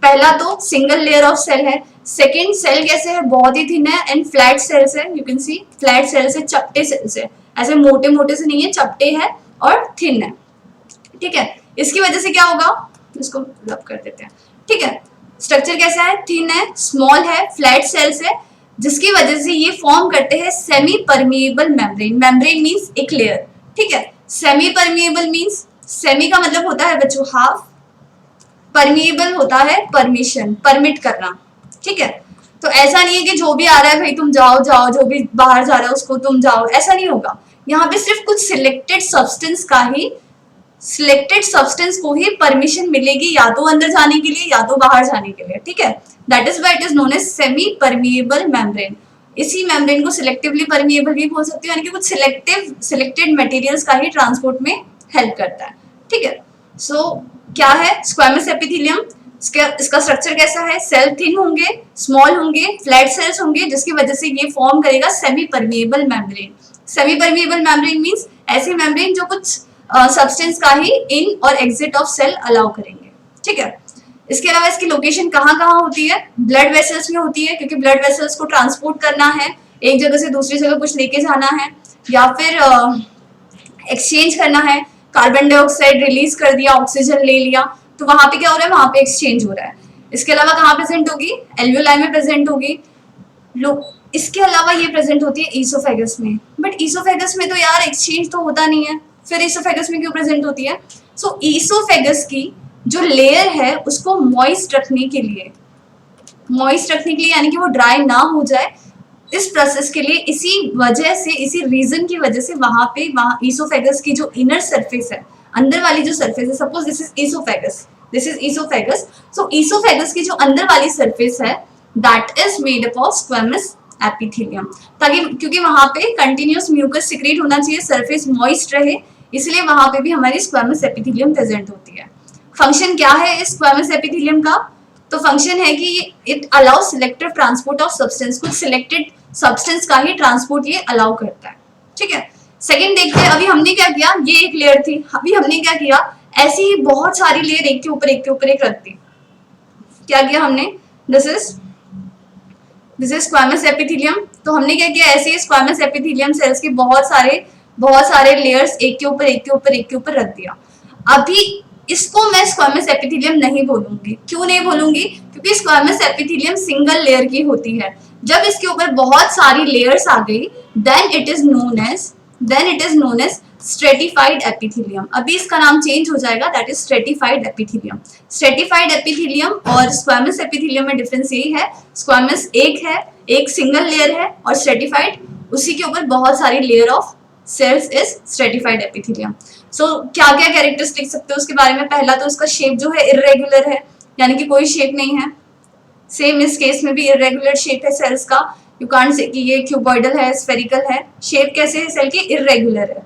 पहला तो सिंगल लेयर ऑफ सेल है, सेकेंड सेल कैसे है, बहुत ही थिन है एंड फ्लैट सेल्स है, you can C flat sales है, चपटे सेल्स है, ऐसे मोटे मोटे से नहीं है, चपटे है और थिन है, ठीक है। इसकी वजह से क्या होगा, इसको रब कर देते हैं, ठीक है। स्ट्रक्चर कैसा है, थिन है, स्मॉल है, फ्लैट सेल्स है, जिसकी वजह से ये फॉर्म करते हैं semi permeable membrane. Membrane means एक लेयर, ठीक है। सेमी परमिएबल मींस, सेमी का मतलब होता है बच्चों हाफ, परमिएबल होता है परमिशन, परमिट करना, ठीक है। तो ऐसा नहीं है कि जो भी आ रहा है भाई तुम जाओ जाओ, जो भी बाहर जा रहा है उसको तुम जाओ, ऐसा नहीं होगा। यहाँ पे सिर्फ कुछ सिलेक्टेड सब्सटेंस का ही, सिलेक्टेड सब्सटेंस को ही परमिशन मिलेगी या तो अंदर जाने के लिए या तो बाहर जाने के लिए, ठीक है। That is why it is known as semi permeable membrane. इसी मेम्ब्रेन को सिलेक्टिवली परमिएबल भी बोल सकते हो, यानी कि कुछ सिलेक्टेड मटेरियल्स का ही ट्रांसपोर्ट में हेल्प करता है, ठीक है। सो क्या है स्क्वैमस एपिथेलियम, इसका स्ट्रक्चर कैसा है, सेल थिन होंगे, स्मॉल होंगे, फ्लैट सेल्स होंगे, जिसकी वजह से ये फॉर्म करेगा semi permeable membrane. Semi permeable membrane means ऐसी मेम्ब्रेन जो कुछ सब्सटेंस का ही इन और एग्जिट ऑफ सेल अलाउ करेंगे, ठीक है। इसके अलावा इसकी लोकेशन कहाँ कहाँ होती है, ब्लड वेसल्स में होती है, क्योंकि ब्लड वेसल्स को ट्रांसपोर्ट करना है, एक जगह से दूसरी जगह कुछ लेके जाना है या फिर एक्सचेंज करना है। कार्बन डाइऑक्साइड रिलीज कर दिया, ऑक्सीजन ले लिया, तो वहां पे क्या हो रहा है, वहां पे एक्सचेंज हो रहा है। इसके अलावा कहाँ प्रेजेंट होगी, एल्वियोलाई में प्रेजेंट होगी। इसके अलावा ये प्रेजेंट होती है ईसोफेगस में, बट ईसोफेगस में तो यार एक्सचेंज तो होता नहीं है, फिर ईसोफेगस में क्यों प्रेजेंट होती है। सो ईसोफेगस की जो लेयर है उसको मॉइस्ट रखने के लिए, यानी कि वो ड्राई ना हो जाए, इस प्रोसेस के लिए, इसी वजह से, इसी रीजन की वजह से वहां ईसोफेगस की जो इनर सरफेस है, अंदर वाली जो सरफेस है, suppose this is oesophagus, so oesophagus की जो अंदर वाली सरफेस है that is made up of squamous epithelium, ताकि क्योंकि वहां पे कंटिन्यूअस म्यूकस सिक्रेट होना चाहिए, सरफेस मॉइस्ट रहे, इसलिए वहां पे भी हमारी स्क्वैमस एपिथेलियम प्रेजेंट होती है। फंक्शन क्या है इस स्क्वैमस एपिथेलियम का, तो फंक्शन है कि it allow selective transport of substance, कुछ सिलेक्टेड सब्सटेंस का ही ट्रांसपोर्ट ये अलाउ करता है, ठीक है। सेकंड देखते हैं, अभी हमने क्या किया, ये एक लेयर थी, अभी हमने क्या किया, ऐसी ही बहुत सारी लेयर एक के ऊपर एक रख दी। क्या किया हमने, दिस इज स्क्वैमस एपिथेलियम, तो हमने क्या किया, ऐसे ही स्क्वैमस एपिथेलियम सेल्स के बहुत सारे लेयर्स एक के ऊपर रख दिया। अभी इसको मैं स्क्वैमस एपिथेलियम नहीं बोलूंगी, क्यों नहीं बोलूंगी, क्योंकि स्क्वैमस एपिथेलियम सिंगल लेयर की होती है। जब इसके ऊपर बहुत सारी लेयर्स आ गई then it is known as then it is known as stratified epithelium. अभी इसका नाम चेंज हो जाएगा, that is stratified epithelium. Stratified epithelium और स्क्वामस एपिथेलियम में डिफरेंस यही है, स्क्वामस एक है, एक सिंगल लेयर है, और स्ट्रेटिफाइड उसी के ऊपर बहुत सारी layer of cells is stratified epithelium. So क्या क्या कैरेक्टर्स लिख सकते हो उसके बारे में? पहला तो उसका शेप जो है इर्रेगुलर है, यानी कि कोई शेप नहीं है। सेम इस केस में भी इर्रेगुलर शेप है सेल्स का, यू कांट से कि ये क्यूबॉइडल है, स्फेरिकल है। शेप कैसे है सेल की? इर्रेगुलर है।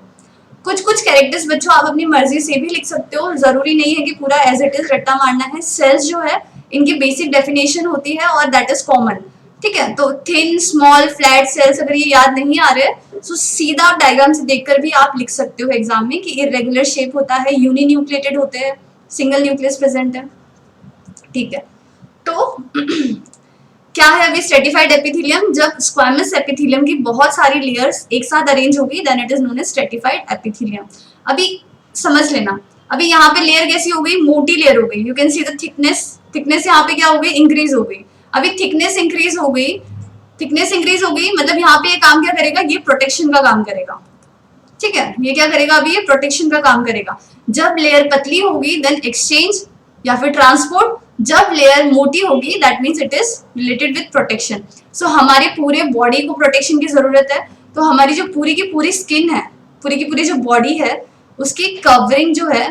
कुछ कुछ कैरेक्टर्स बच्चों आप अपनी मर्जी से भी लिख सकते हो, जरूरी नहीं है कि पूरा एज इट इज रट्टा मारना है। सेल्स जो है इनकी बेसिक डेफिनेशन होती है और दैट इज कॉमन, ठीक है। तो थिन, स्मॉल, फ्लैट सेल्स अगर ये याद नहीं आ रहे तो सीधा आप डायग्राम से देखकर भी आप लिख सकते हो एग्जाम में कि इर्रेगुलर शेप होता है, यूनिन्यूक्लिएटेड होते हैं, सिंगल न्यूक्लियस प्रेजेंट है, ठीक है। तो क्या है अभी स्ट्रेटिफाइड एपिथेलियम? जब स्क्वामस एपिथेलियम की बहुत सारी लेयर्स एक साथ अरेंज होगी then it is known as stratified epithelium. अभी समझ लेना, अभी यहाँ पे लेयर कैसी हो गई? मोटी लेयर हो गई। You can see the thickness, thickness यहाँ पे क्या हो गई? इंक्रीज हो गई। अभी थिकनेस इंक्रीज हो गई, थिकनेस इंक्रीज हो गई मतलब यहाँ पे ये काम क्या करेगा? ये प्रोटेक्शन का काम करेगा, ठीक है। ये क्या करेगा? अभी ये प्रोटेक्शन का काम करेगा। जब लेयर पतली होगी देन एक्सचेंज या फिर ट्रांसपोर्ट, जब लेयर मोटी होगी that means it is related with protection. So हमारे पूरे बॉडी को प्रोटेक्शन की जरूरत है, तो हमारी जो पूरी की पूरी स्किन है, पूरी की पूरी जो बॉडी है उसकी कवरिंग जो है,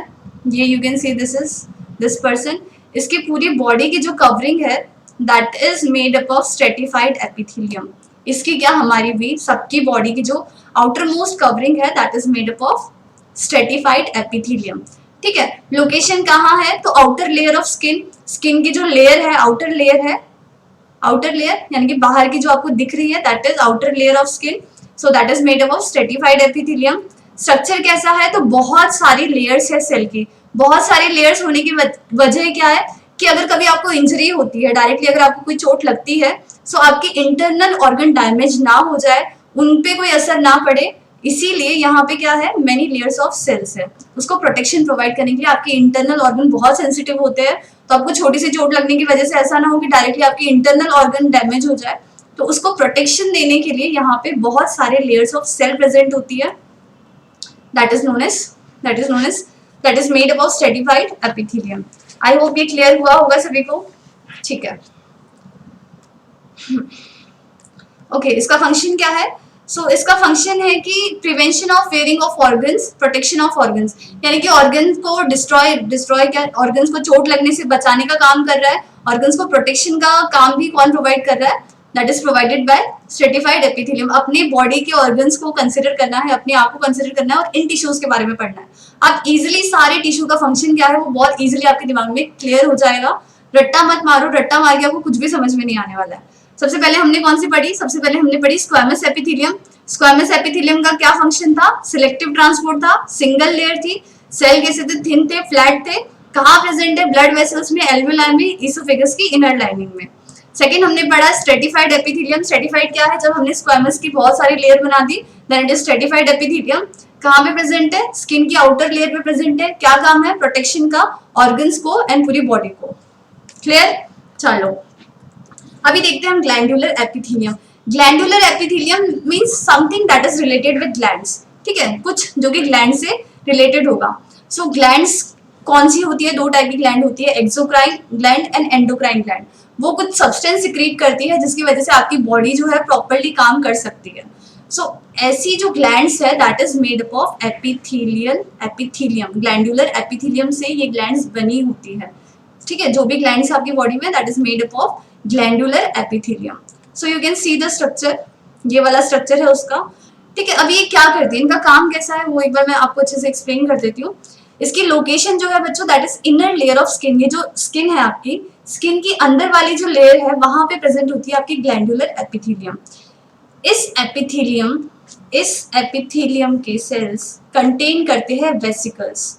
ये you can see this is this person, इसकी पूरी बॉडी की जो कवरिंग है that is made up of stratified epithelium. इसकी क्या? हमारी भी सबकी बॉडी की जो आउटर मोस्ट कवरिंग है that is made up of stratified epithelium, ठीक है। लोकेशन कहाँ है? तो outer layer of skin, skin की जो लेयर है, आउटर लेयर है, आउटर लेयर यानी कि बाहर की जो आपको दिख रही है that is outer layer of skin. So that is made up of stratified epithelium. Structure कैसा है? तो बहुत सारी लेयर्स है सेल की। बहुत सारी लेयर्स होने की वजह क्या है कि अगर कभी आपको इंजरी होती है, डायरेक्टली अगर आपको कोई चोट लगती है, सो आपकी इंटरनल ऑर्गन डैमेज ना हो जाए, उन पे कोई असर ना पड़े, इसीलिए यहाँ पे क्या है? मेनी लेयर्स ऑफ सेल्स है। उसको प्रोटेक्शन प्रोवाइड करने के लिए आपके इंटरनल ऑर्गन बहुत सेंसिटिव होते हैं, तो आपको छोटी सी चोट लगने की वजह से ऐसा ना हो कि डायरेक्टली आपकी इंटरनल ऑर्गन डैमेज हो जाए, तो उसको प्रोटेक्शन देने के लिए यहाँ पे बहुत सारे लेयर्स ऑफ सेल प्रेजेंट होती है, that is known as that is made up of stratified epithelium. I hope ये क्लियर हुआ होगा सभी को, ठीक है। ओके, इसका फंक्शन क्या है? सो इसका फंक्शन है कि prevention of wearing of organs, protection of organs, यानी कि ऑर्गन्स को डिस्ट्रॉय क्या, ऑर्गन्स को चोट लगने से बचाने का काम कर रहा है, ऑर्गन्स को प्रोटेक्शन का काम भी कौन प्रोवाइड कर रहा है? That is provided by stratified epithelium. अपनी बॉडी के ऑर्गन्स को कंसिडर करना है, अपने आप को कंसिडर करना है और इन टिश्यूज के बारे में पढ़ना है। आप इजिली सारे टिश्यू का फंक्शन क्या है वो बहुत इजिली आपके दिमाग में क्लियर हो जाएगा। रट्टा मत मारो, रट्टा मार के आपको कुछ भी समझ में नहीं आने वाला है। सबसे पहले हमने कौन सी पढ़ी? सबसे पहले हमने पढ़ी स्क्वामस एपिथेलियम। स्क्वामस एपिथेलियम का क्या फंक्शन था? सिलेक्टिव ट्रांसपोर्ट था, सिंगल लेयर थी, सेल कैसे थे? थिन थे, फ्लैट थे। कहाँ प्रेजेंट है? ब्लड वेसल्स में, एल्वेओलाई में, इसोफेगस की इनर लाइनिंग में। सेकेंड हमने पढ़ा स्ट्रेटिफाइड एपिथेलियम। स्ट्रेटिफाइड क्या है? जब हमने स्क्वामस की बहुत सारी लेयर बना दी then it is stratified epithelium. कहाँ पे प्रेजेंट है? स्किन की आउटर लेयर पे प्रेजेंट है। क्या काम है? प्रोटेक्शन का, ऑर्गन्स को एंड पूरी बॉडी को। क्लियर? चलो अभी देखते हैं हम glandular epithelium. Glandular epithelium means something that is related with glands, ठीक है, कुछ जो कि ग्लैंड से रिलेटेड होगा। सो ग्लैंड्स कौन सी होती है? दो टाइप की ग्लैंड होती है, exocrine gland and endocrine gland. वो कुछ सब्सटेंस सिक्रीट करती है जिसकी वजह से आपकी बॉडी जो है प्रॉपरली काम कर सकती है। सो ऐसी जो ग्लैंड्स है that is made up of epithelium. Glandular epithelium से ये ग्लैंड्स बनी होती है, ठीक है। जो भी ग्लैंड्स आपकी बॉडी में that is made up of glandular epithelium. So you can see the structure, ये वाला स्ट्रक्चर है उसका, ठीक है। अभी ये क्या करती है, इनका काम कैसा है वो एक बार मैं आपको अच्छे से एक्सप्लेन कर देती हूँ। इसकी लोकेशन जो है बच्चों that is inner layer of skin. ये जो स्किन है आपकी, स्किन की अंदर वाली जो लेयर है वहां पे प्रेजेंट होती है आपकी ग्लैंडुलर एपिथेलियम। इस एपिथेलियम के सेल्स कंटेन करते हैं वेसिकल्स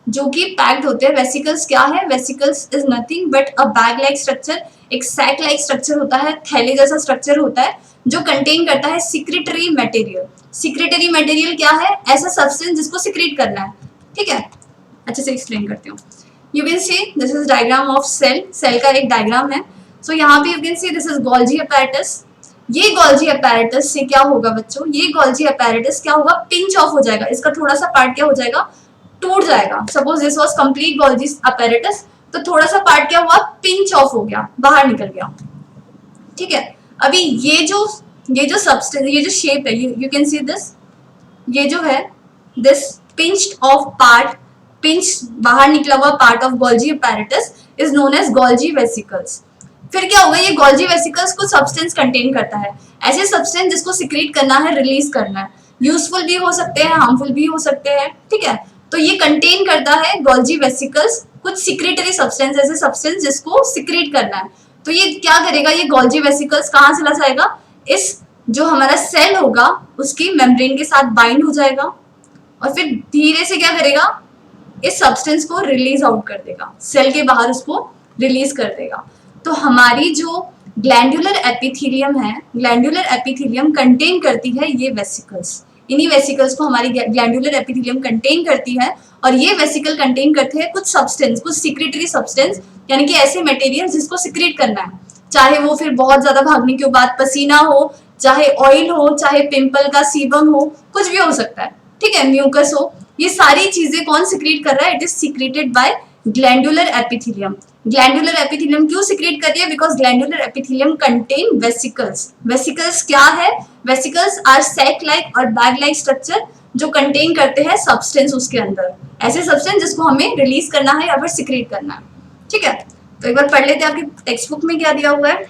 जो कि पैक्ड होते हैं। वेसिकल्स क्या है? Vesicles is nothing but a bag like structure, एक सैक लाइक स्ट्रक्चर होता है, थैले जैसा स्ट्रक्चर होता है जो कंटेन करता है सिक्रेटरी मटेरियल। सिक्रेटरी मटेरियल क्या है? ऐसा सब्सटेंस जिसको सिक्रेट करना है, ठीक है। अच्छे से एक्सप्लेन करती हूँ। You can see this is diagram of cell, cell का एक डायग्राम है। सो यहाँ पे you can see this is Golgi apparatus. ये गोल्जी अपैरेटस से क्या होगा बच्चों, ये गोल्जी अपैरेटस क्या होगा, पिंच ऑफ हो जाएगा, इसका थोड़ा सा पार्ट क्या हो जाएगा, टूट जाएगा। Suppose this was complete Golgi apparatus, तो थोड़ा सा पार्ट क्या हुआ, पिंच ऑफ हो गया, बाहर निकल गया। ठीक है, अभी ये जो सब्सटेंस, ये जो शेप है, यू कैन सी दिस, ये जो है this pinched off part, pinch बाहर निकला हुआ part of Golgi apparatus is known as Golgi vesicles. फिर क्या होगा, ये गोल्जी वेसिकल्स कुछ सब्सटेंस कंटेन करता है, ऐसे सब्सटेंस जिसको सिक्रीट करना है, रिलीज करना है, यूजफुल भी हो सकते हैं, हार्मफुल भी हो सकते हैं। ठीक है, तो ये कंटेन करता है गोल्जी वेसिकल्स कुछ सिक्रेटरी सब्सटेंस, ऐसे सब्सटेंस जिसको सिक्रीट करना है। तो ये क्या करेगा, ये गोल्जी वेसिकल्स कहाँ चला जाएगा, इस जो हमारा सेल होगा उसकी मेम्ब्रेन के साथ बाइंड हो जाएगा, और फिर धीरे से क्या करेगा, इस सब्सटेंस को रिलीज आउट कर देगा, सेल के बाहर उसको रिलीज कर देगा। तो हमारी जो ग्लैंडुलर एपिथेलियम है, ग्लैंडुलर एपिथेलियम कंटेन करती है ये वेसिकल्स, इन्हीं वेसिकल्स को हमारी ग्लैंडुलर एपिथेलियम कंटेन करती है, और ये वेसिकल कंटेन करते हैं कुछ सब्सटेंस, कुछ सिक्रेटरी सब्सटेंस, यानी कि ऐसे मटेरियल जिसको सिक्रेट करना है, चाहे वो फिर बहुत ज्यादा भागने के बाद पसीना हो, चाहे ऑयल हो, चाहे पिंपल का सीबम हो, कुछ भी हो सकता है। ठीक है, म्यूकस हो, ये सारी चीजें कौन सिक्रेट कर रहा है, it is secreted by glandular epithelium. Glandular epithelium क्यों सिक्रेट कर रही है, because glandular epithelium contain vesicles. Vesicles क्या है, वेसिकल्स आर सैक लाइक और बैग लाइक स्ट्रक्चर जो कंटेन करते हैं सब्सटेंस उसके अंदर, ऐसे सब्सटेंस जिसको हमें रिलीज करना है या फिर सिक्रेट करना है। ठीक है, तो एक बार पढ़ लेते हैं आपकी टेक्स्ट बुक में क्या दिया हुआ है।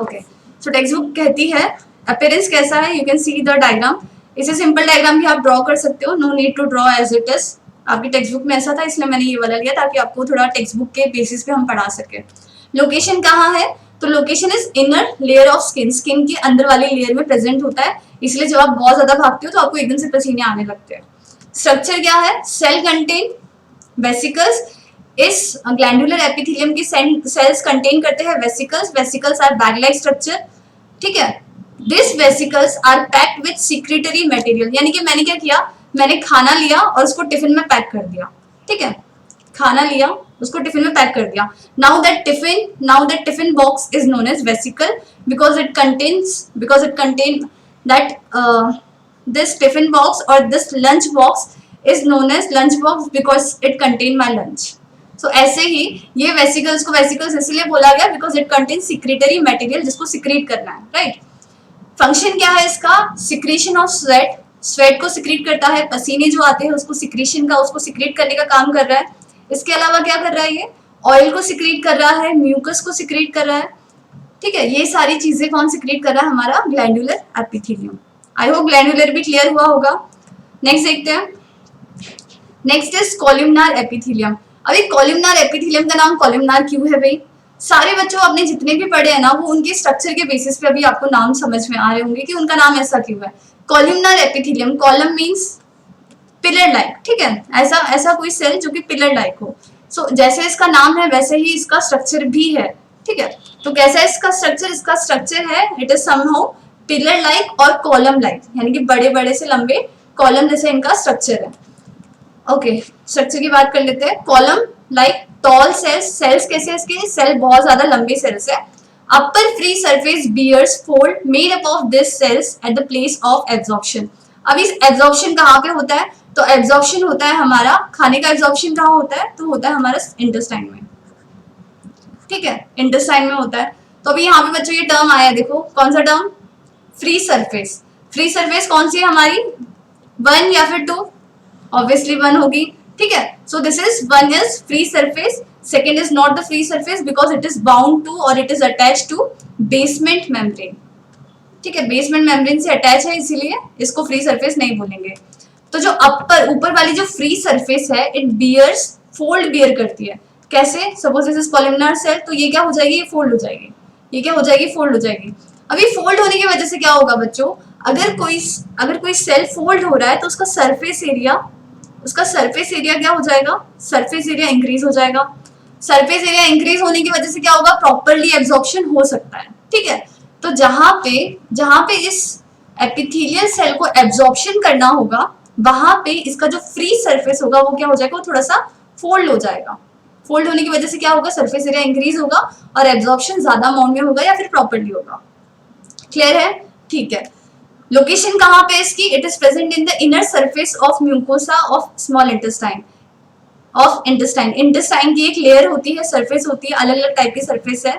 ओके, सो टेक्स्ट बुक कहती है अपीयरेंस कैसा है, you can see the diagram. इसे सिंपल डायग्राम भी आप ड्रॉ कर सकते हो, no need to draw as it is. आपकी टेक्स्ट बुक में ऐसा था इसलिए मैंने ये वाला लिया ताकि आपको थोड़ा टेक्स्ट बुक के बेसिस पे हम पढ़ा सके। लोकेशन कहाँ है, तो location is inner layer of skin, skin के अंदर वाली लेयर में प्रेजेंट होता है, इसलिए जब आप बहुत ज्यादा भागते हो तो आपको एकदम से पसीने आने लगते हैं। स्ट्रक्चर क्या है, सेल कंटेन वेसिकल्स, इस ग्लैंडुलर एपिथेलियम की सेल्स कंटेन करते हैं vesicles, vesicles are bag like structure. ठीक है, this vesicles are packed with secretory material, यानी कि मैंने क्या किया, मैंने खाना लिया और उसको टिफिन में पैक कर दिया। ठीक है, खाना लिया उसको टिफिन में पैक कर दिया। Now that tiffin box is known as vesicle because it contain that this tiffin box or this lunch box is known as lunch box because it contain my lunch. So ऐसे ही ये vesicles को vesicles इसलिए बोला गया because it contain secretory material जिसको secrete करना है। Right, function क्या है इसका, सिक्रीशन ऑफ स्वेट, स्वेट को सिक्रेट करता है, पसीने जो आते हैं उसको सिक्रीशन का, उसको सिक्रेट करने का काम कर रहा है। इसके अलावा क्या कर रहा है, ये ऑयल को सिक्रेट कर रहा है, म्यूकस को सिक्रेट कर रहा है। ठीक है, ये सारी चीजें कौन सिक्रेट कर रहा है, हमारा glandular epithelium. I hope glandular भी क्लियर हुआ होगा। नेक्स्ट देखते हैं, नेक्स्ट इज कॉलमनार एपिथेलियम। अभी कॉलमनार एपिथेलियम का नाम कॉलमनार क्यों है भाई, सारे बच्चों अपने जितने भी पढ़े हैं ना वो उनके स्ट्रक्चर के बेसिस पे अभी आपको नाम समझ में आ रहे होंगे कि उनका नाम ऐसा क्यों है। Columnar epithelium, column means pillar like. ठीक है, ऐसा कोई सेल जो कि पिलर लाइक हो। सो जैसे इसका नाम है वैसे ही इसका स्ट्रक्चर भी है। ठीक है, तो कैसा है इसका स्ट्रक्चर, इसका स्ट्रक्चर है it is somehow pillar like और कॉलम लाइक, यानी कि बड़े बड़े से लंबे कॉलम जैसे इनका स्ट्रक्चर है। ओके, स्ट्रक्चर की बात कर लेते हैं। Column like tall cells, cells कैसे, इसके सेल बहुत ज्यादा लंबे सेल्स है। Upper free surface bears fold made up of this cells at the place of absorption. अब इस एब्जॉर्प्शन कहाँ पे होता है, तो एब्जॉर्प्शन होता है हमारा, खाने का एब्जॉर्प्शन कहाँ होता है, तो होता है हमारा इंटेस्टाइन में। ठीक है, इंटेस्टाइन में होता है। तो अभी यहाँ पे बच्चों ये टर्म आया है, देखो कौन सा term, free surface. Free surface कौन सी है हमारी, 1 या फिर 2, ऑब्वियसली 1 होगी। ठीक है, so this is 1 is free surface, second is not the free surface because it is bound to और it is attach to basement membrane. ठीक है, बेसमेंट मेम्ब्रेन से अटैच है इसीलिए इसको फ्री सरफेस नहीं बोलेंगे। तो जो ऊपर वाली जो फ्री सरफेस है इट बियर्स, फोल्ड बियर करती है। कैसे, suppose this is columnar cell, तो ये क्या हो जाएगी, ये फोल्ड हो जाएगी, ये क्या हो जाएगी, फोल्ड हो जाएगी। अभी फोल्ड होने की वजह से क्या होगा बच्चों, अगर कोई सेल फोल्ड हो रहा है तो उसका सरफेस एरिया क्या हो जाएगा, सरफेस एरिया इंक्रीज हो जाएगा। सरफेस एरिया इंक्रीज होने की वजह से क्या होगा, प्रॉपरली एब्जॉर्प्शन हो सकता है। ठीक है, तो जहां पे इस एपिथेलियल सेल को एब्जॉर्प्शन करना होगा वहां पे इसका जो फ्री सरफेस होगा वो क्या हो जाएगा, वो थोड़ा सा फोल्ड हो जाएगा। फोल्ड होने की वजह से क्या होगा, सरफेस एरिया इंक्रीज होगा और एब्जॉर्प्शन ज्यादा अमाउंट में होगा या फिर प्रॉपरली होगा। क्लियर है? ठीक है। लोकेशन कहाँ पे इसकी? It is present in the inner surface of mucosa of small intestine, of intestine. Intestine की एक लेयर होती है, सरफेस होती है, अलग अलग टाइप की सरफेस है,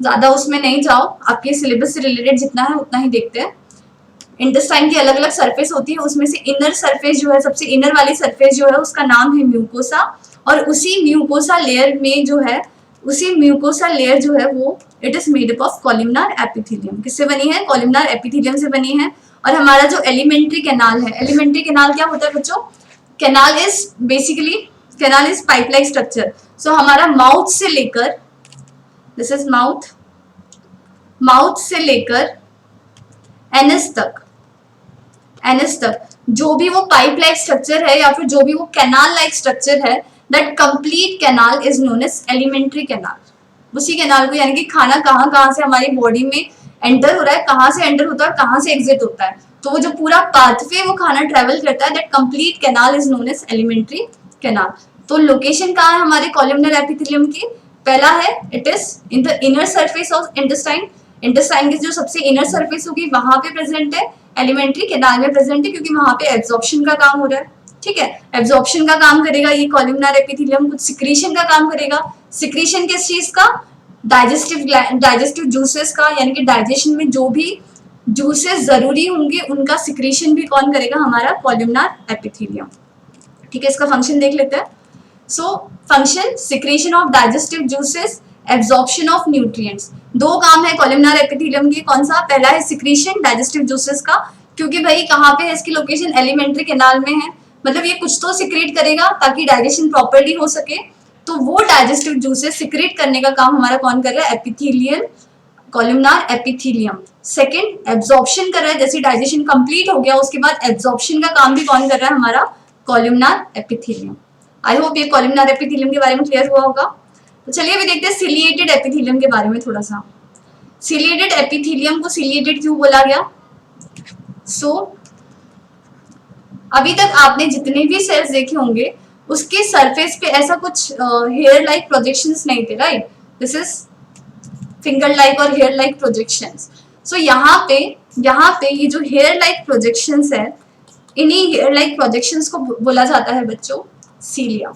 ज्यादा उसमें नहीं जाओ, आपके सिलेबस से रिलेटेड जितना है उतना ही देखते हैं। इंटेस्टाइन की अलग अलग सरफेस होती है, उसमें से इनर सरफेस जो है, सबसे इनर वाली सरफेस जो है उसका नाम है म्यूकोसा, और उसी म्यूकोसा लेयर में जो है, उसी म्यूकोसा लेयर जो है वो it is made up of columnar epithelium. किससे बनी है? कॉलमनार एपिथेलियम से बनी है। और हमारा जो एलिमेंट्री कैनाल है, एलिमेंट्री कैनाल क्या होता है बच्चों? Canal is basically, canal is pipe like structure. So हमारा माउथ से लेकर, दिस इज माउथ, माउथ से लेकर एनस तक, एनस तक जो भी वो पाइप लाइक स्ट्रक्चर है या फिर जो भी वो कैनाल लाइक स्ट्रक्चर है, that complete canal is known as alimentary canal. उसी कैनाल को, यानी कि खाना कहाँ कहाँ से हमारी बॉडी में एंटर हो रहा है, कहाँ से एंटर होता है और कहाँ से एग्जिट होता है, तो वो जो पूरा पाथवे वो खाना ट्रेवल करता है, that complete canal is known as alimentary canal. तो लोकेशन कहाँ है हमारे कॉलमनर एपिथेलियम की? पहला है it is in the inner surface of intestine, intestine की जो सबसे इनर सरफेस होगी वहां पे प्रेजेंट है, एलिमेंट्री कैनाल में प्रेजेंट है, क्योंकि वहां पे एब्जॉर्प्शन का काम हो रहा है। ठीक है, एब्जॉर्प्शन का काम करेगा ये कॉलमनर एपिथेलियम, कुछ सिक्रीशन का काम करेगा। सिक्रीशन किस चीज का? डाइजेस्टिव जूसेस का, यानी कि डाइजेशन में जो भी जूसेस जरूरी होंगे उनका सिक्रीशन भी कौन करेगा? हमारा कॉलमनर एपिथेलियम। ठीक है, इसका फंक्शन देख लेते हैं। So function, secretion of digestive juices, absorption of nutrients. दो काम है कॉलमनर एपिथेलियम के, कौन सा? पहला है सिक्रीशन डाइजेस्टिव जूसेस का, क्योंकि भाई कहाँ पे है इसकी लोकेशन? एलिमेंट्री कैनाल में है, मतलब ये कुछ तो सिक्रेट करेगा ताकि डाइजेशन प्रॉपर्ली हो सके, तो वो डाइजेस्टिव जूसेस सिक्रेट करने का काम हमारा कौन कर रहा है? Epithelial, columnar epithelium. Second, absorption कर रहा है, जैसे डाइजेशन कंप्लीट हो गया उसके बाद एब्जॉर्प्शन का काम भी कौन कर रहा है? हमारा कॉलमनार एपिथेलियम। आई होप ये कॉलमनार एपिथेलियम के बारे में क्लियर हुआ होगा। तो चलिए अभी देखते हैं सिलिएटेड एपिथेलियम के बारे में थोड़ा सा। सिलिएटेड एपिथेलियम को सिलिएटेड क्यों बोला गया? सो अभी तक आपने जितने भी सेल्स देखे होंगे उसके सरफेस पे ऐसा कुछ हेयर लाइक प्रोजेक्शंस नहीं थे, right? This is finger like और हेयर लाइक प्रोजेक्शंस। सो यहाँ पे ये जो हेयर लाइक प्रोजेक्शंस है, इन्हीं हेयर लाइक प्रोजेक्शंस को बोला जाता है बच्चों सीलिया।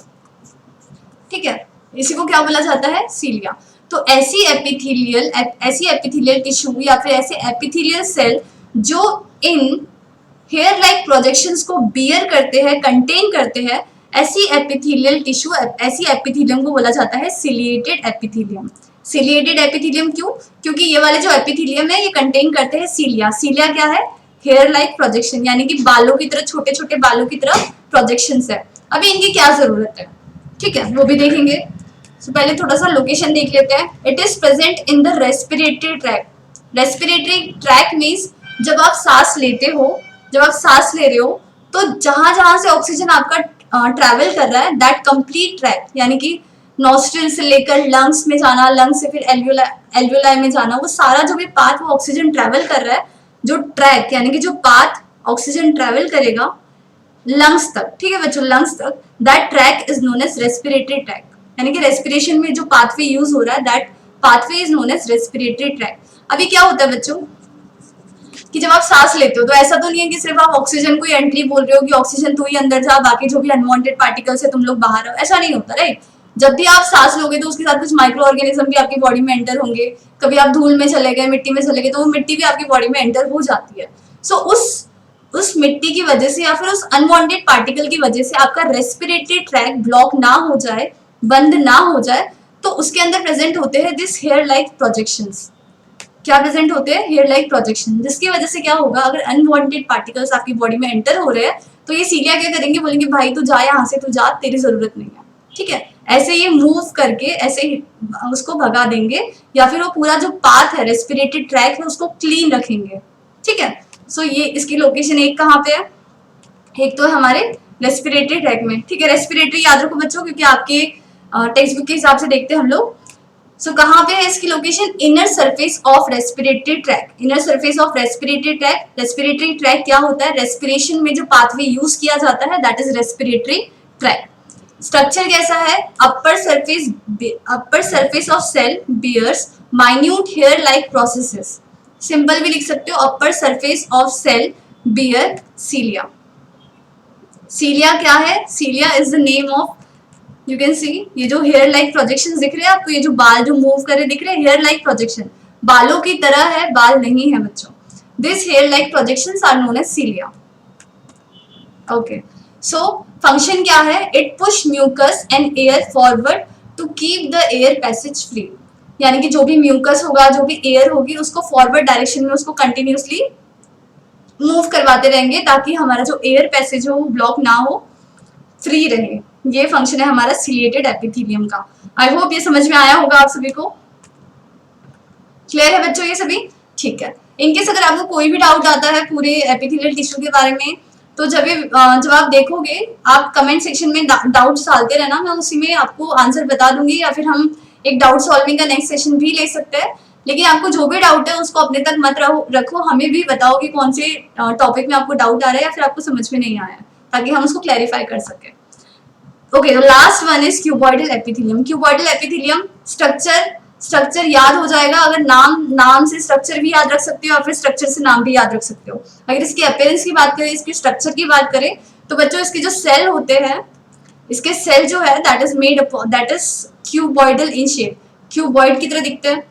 ठीक है, इसी को क्या बोला जाता है? सीलिया। तो ऐसी एपिथेलियल टिश्यू या फिर ऐसे एपिथेलियल सेल जो इन हेयर लाइक प्रोजेक्शंस को बियर करते हैं, कंटेन करते हैं, ऐसी एपिथेलियल टिश्यू, ऐसी एपिथेलियम को बोला जाता है सिलिएटेड एपिथेलियम। सिलिएटेड एपिथेलियम क्यों? क्योंकि ये वाले जो एपिथेलियम है ये कंटेन करते हैं सीलिया। सीलिया क्या है? हेयर लाइक प्रोजेक्शन, यानी कि बालों की तरह, छोटे छोटे बालों की तरह प्रोजेक्शंस है। अभी इनकी क्या जरूरत है, ठीक है, वो भी देखेंगे। तो पहले थोड़ा सा लोकेशन देख लेते हैं। It is present in the respiratory tract. Respiratory tract means जब आप सांस लेते हो, जब आप सांस ले रहे हो तो जहां जहां से ऑक्सीजन आपका ट्रैवल कर रहा है, दैट कंप्लीट ट्रैक, यानी कि नॉस्ट्रिल से लेकर लंग्स में जाना, लंग्स से फिर एल्वियोलाई में जाना, वो सारा जो भी पाथ वो ऑक्सीजन ट्रैवल कर रहा है, जो ट्रैक यानी कि जो पाथ ऑक्सीजन ट्रैवल करेगा लंग्स तक, ठीक है बच्चों, लंग्स तक, that tract is known as respiratory tract. यानी कि रेस्पिरेशन में जो पाथवे यूज हो रहा है, that pathway is known as respiratory tract. अभी क्या होता है बच्चों कि जब आप सांस लेते हो तो ऐसा तो नहीं है कि सिर्फ आप ऑक्सीजन को ही एंट्री बोल रहे हो कि ऑक्सीजन तू ही अंदर जा, बाकी जो भी अनवांटेड पार्टिकल्स है तुम लोग बाहर आओ, ऐसा नहीं होता, राइट? जब भी आप सांस लोगे तो उसके साथ कुछ माइक्रो ऑर्गेनिज्म भी आपकी बॉडी में एंटर होंगे। कभी आप धूल में चले गए, मिट्टी में चले गए, तो वो मिट्टी भी आपकी बॉडी में एंटर हो जाती है। सो उस मिट्टी की वजह से या फिर उस अनवांटेड पार्टिकल की वजह से आपका रेस्पिरेटरी ट्रैक ब्लॉक ना हो जाए, बंद ना हो जाए, तो उसके अंदर प्रेजेंट होते हैं दिस हेयर लाइक प्रोजेक्शंस। क्या प्रेजेंट होते हैं? हेयर लाइक प्रोजेक्शन, जिसकी वजह से क्या होगा, अगर अनवांटेड पार्टिकल्स आपकी बॉडी में एंटर हो रहे हैं तो ये सीलिया क्या करेंगे, बोलेंगे भाई तू जा यहाँ से, तू जा, तेरी जरूरत नहीं है, ठीक है। ऐसे ये मूव करके ऐसे ही उसको भगा देंगे, या फिर वो पूरा जो पाथ है, रेस्पिरेटरी ट्रैक है, उसको क्लीन रखेंगे, ठीक है। सो ये इसकी लोकेशन एक कहाँ पे है? एक तो है हमारे रेस्पिरेटरी ट्रैक में, ठीक है। रेस्पिरेटरी याद रखो बच्चों, क्योंकि आपके टेक्स्ट बुक के हिसाब से देखते हैं हम लोग। सो कहाँ पे है इसकी location? Inner surface of respiratory tract. Inner surface of respiratory tract. Respiratory tract क्या होता है? रेस्पिरेशन में जो पाथवे यूज किया जाता है, that is respiratory tract. Structure कैसा है? Upper surface of cell bears minute hair like processes. Simple भी लिख सकते हो, upper surface of cell bear cilia. Cilia क्या है? Cilia is the name of, you can see, ये जो हेयर लाइक प्रोजेक्शन दिख रहे हैं आपको, ये जो बाल जो मूव कर रहे दिख रहे हैं, हेयर लाइक प्रोजेक्शन, बालों की तरह है, बाल नहीं है बच्चों। This hair like projections are known as cilia. Okay, so function क्या है? It push mucus and air forward to keep the air passage free, यानी कि जो भी म्यूकस होगा, जो भी एयर होगी, उसको फॉरवर्ड डायरेक्शन में उसको कंटिन्यूसली मूव करवाते रहेंगे ताकि हमारा जो एयर पैसेज हो वो ब्लॉक ना हो, फ्री रहे। ये फंक्शन है हमारा सिलिएटेड एपिथेलियम का। आई होप ये समझ में आया होगा आप सभी को। क्लियर है बच्चों ये सभी? ठीक है। इनकेस अगर आपको कोई भी डाउट आता है पूरे एपिथेलियल टिश्यू के बारे में, तो जब आप देखोगे, आप कमेंट सेक्शन में डाउट्स डालते रहना, मैं उसी में आपको आंसर बता दूंगी, या फिर हम एक डाउट सॉल्विंग का नेक्स्ट सेशन भी ले सकते हैं। लेकिन आपको जो भी डाउट है उसको अपने तक मत रखो, हमें भी बताओ कि कौन से टॉपिक में आपको डाउट आ रहा है या फिर आपको समझ में नहीं आया, ताकि हम उसको क्लैरिफाई कर सके। ओके, तो last one is cuboidal epithelium. Cuboidal epithelium structure याद हो जाएगा अगर नाम से स्ट्रक्चर भी याद रख सकते हो, और फिर स्ट्रक्चर से नाम भी याद रख सकते हो। अगर इसकी अपीयरेंस की बात करें, इसकी स्ट्रक्चर की बात करें, तो बच्चों इसके जो सेल होते हैं, इसके सेल जो है that is cuboidal in shape, cuboid की तरह दिखते हैं।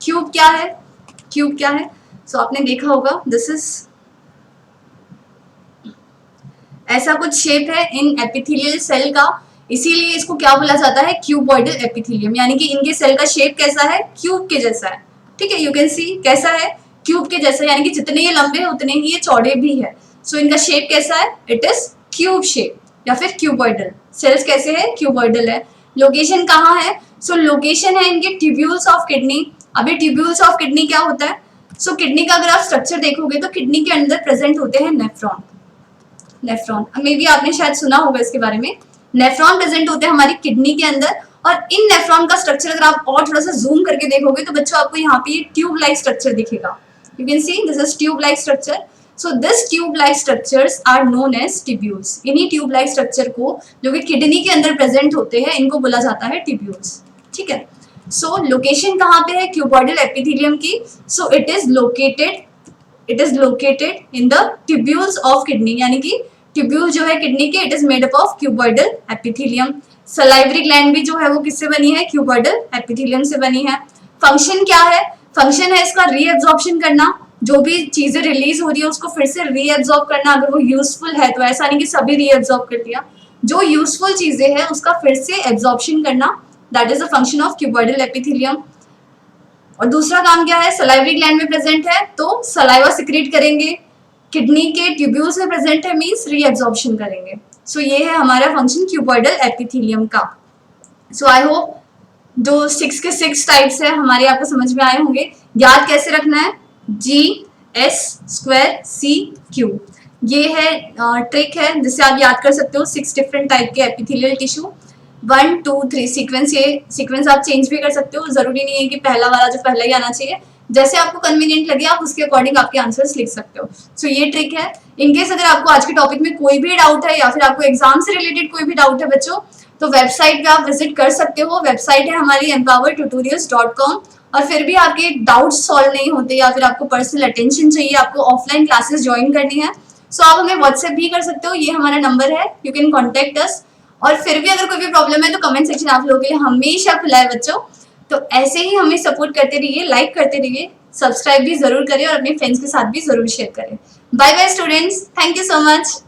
क्यूब क्या है? क्यूब क्या है? सो आपने देखा होगा, दिस इज ऐसा कुछ शेप है इन एपिथेलियल सेल का, इसीलिए इसको क्या बोला जाता है? क्यूबॉइडल एपिथेलियम, यानी कि इनके सेल का शेप कैसा है? क्यूब के जैसा है। ठीक है, यू कैन सी कैसा है? क्यूब के जैसा, यानी कि जितने ये लंबे हैं उतने ही ये चौड़े भी है। सो इनका शेप कैसा है? इट इज क्यूब शेप या फिर क्यूबॉइडल। सेल्स कैसे है? क्यूबॉइडल है। लोकेशन कहाँ है? सो लोकेशन है इनके ट्यूब्यूल्स ऑफ किडनी। अभी ट्यूब्यूल्स ऑफ किडनी क्या होता है? सो किडनी का अगर आप स्ट्रक्चर देखोगे तो किडनी के अंदर प्रेजेंट होते हैं नेफ्रॉन। नेफ्रॉन मे बी आपने शायद सुना होगा इसके बारे में। नेफ्रॉन प्रेजेंट होते हैं हमारी किडनी के अंदर, और इन नेफ्रॉन का स्ट्रक्चर अगर आप और थोड़ा सा जूम करके देखोगे तो बच्चों आपको यहाँ पे ट्यूब लाइक स्ट्रक्चर दिखेगा। You can see this is tube like structure. So this tube like structures are known as tubules. इन्हीं ट्यूब लाइक स्ट्रक्चर को जो कि किडनी के अंदर प्रेजेंट होते हैं, इनको बोला जाता है ट्यूब्यूल्स। ठीक है, सो लोकेशन कहाँ पे है क्यूबॉइडल एपिथेलियम की? सो it is located in the tubules of kidney, यानी कि ट्यूब्यूल जो है किडनी के, it is made up of cuboidal epithelium. Salivary gland भी जो है वो किससे बनी है? क्यूबॉइडल एपिथेलियम से बनी है। फंक्शन क्या है? फंक्शन है इसका रीएब्जॉर्प्शन करना, जो भी चीजें रिलीज हो रही है उसको फिर से रीएब्जॉर्ब करना। अगर वो यूजफुल है तो ऐसा नहीं कि सभी रीएब्जॉर्ब कर दिया, जो यूजफुल चीजें हैं उसका फिर से एब्जॉर्प्शन करना, that is the function of cuboidal epithelium. और दूसरा काम क्या है? सलाइवरी ग्लैंड में प्रेजेंट है तो सलाइवा सिक्रीट करेंगे, किडनी के ट्यूब्यूल्स में प्रेजेंट है मींस रीएब्जॉर्प्शन करेंगे। सो ये है हमारा फंक्शन क्यूबॉइडल एपिथेलियम का। सो आई होप जो 6 के 6 टाइप्स है हमारे आपको समझ में आए होंगे। याद कैसे रखना है? G/S²C/Q, ये है ट्रिक है जिससे आप याद कर सकते हो 6 डिफरेंट टाइप के एपिथेलियल टिश्यू। 1 2 3 सीक्वेंस, ये सीक्वेंस आप चेंज भी कर सकते हो, जरूरी नहीं है कि पहला वाला जो पहला ही आना चाहिए, जैसे आपको कन्वीनियंट लगे आप उसके अकॉर्डिंग आपके आंसर्स लिख सकते हो। सो ये ट्रिक है। इनकेस अगर आपको आज के टॉपिक में कोई भी डाउट है या फिर आपको एग्जाम से रिलेटेड कोई भी डाउट है बच्चों, तो वेबसाइट पे आप विजिट कर सकते हो। वेबसाइट है हमारी empowertutorials.com। और फिर भी आपके डाउट्स सॉल्व नहीं होते या फिर आपको पर्सनल अटेंशन चाहिए, आपको ऑफलाइन क्लासेस ज्वाइन करनी है, सो आप हमें व्हाट्सएप भी कर सकते हो, ये हमारा नंबर है, यू कैन कॉन्टेक्ट अस। और फिर भी अगर कोई भी प्रॉब्लम है तो कमेंट सेक्शन आप लोगों के लिए हमेशा खुला है बच्चों। तो ऐसे ही हमें सपोर्ट करते रहिए, लाइक करते रहिए, सब्सक्राइब भी जरूर करें और अपने फ्रेंड्स के साथ भी जरूर शेयर करें। Bye bye students, thank you so much.